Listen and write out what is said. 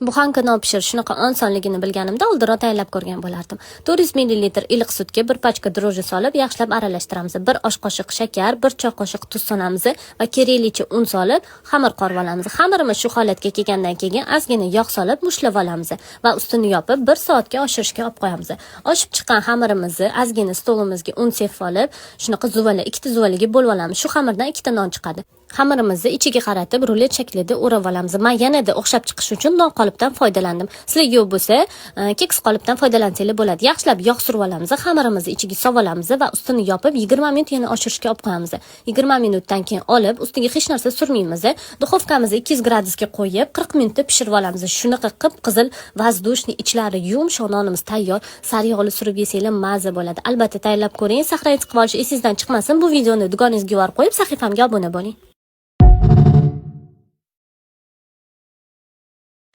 Buxanka non pishirish shunaqa osonligini bilganimda oldinroq tayyorlab ko'rgan bo'lardim. 400 ml iliq sutga bir pachka droji solib, yaxshilab aralashtiramiz. 1 osh qoshiq shakar, 1 choy qoshiq tuz solamiz va keraklicha un solib, xamir qorib olamiz. Xamirimiz shu holatga kelgandan keyin ozgina yog' solib mushlab olamiz va ustini yopib 1 soatga oshirishga olib qo'yamiz. Oshib chiqqan xamirimizni ozgina stolimizga un sepib olib, shunaqa zuvala, ikkita zuvalaga bo'lib olamiz. Shu xamirdan ikkita non chiqadi. Xamirimizni ichiga qaratib rulet shaklida o'rab olamiz. Men yanada o'xshab chiqish uchun non qolipdan foydalandim. Sizlarga yo'q bo'lsa, keks qolipdan foydalansanglar bo'ladi. Yaxshilab yog' surib olamiz, xamirimizni ichiga solib olamiz va ustini yopib 20 minut yana oshirishga olib qo'yamiz. 20 minutdan keyin olib, ustiga hech narsa surmaymiz. Duxovkamizni 200 gradusga qo'yib 40 minutda pishirib olamiz. Shunaqa qip-qizil vazdushni ichlari yumshoq nonimiz tayyor. Sariyog'li surib yesanglar maza bo'ladi. Albatta tayyorlab ko'ring. Sahrangiz qilib olish esingizdan chiqmasin. Bu videoni dugonangizga yuborib qo'yib, sahifamga obuna bo'ling.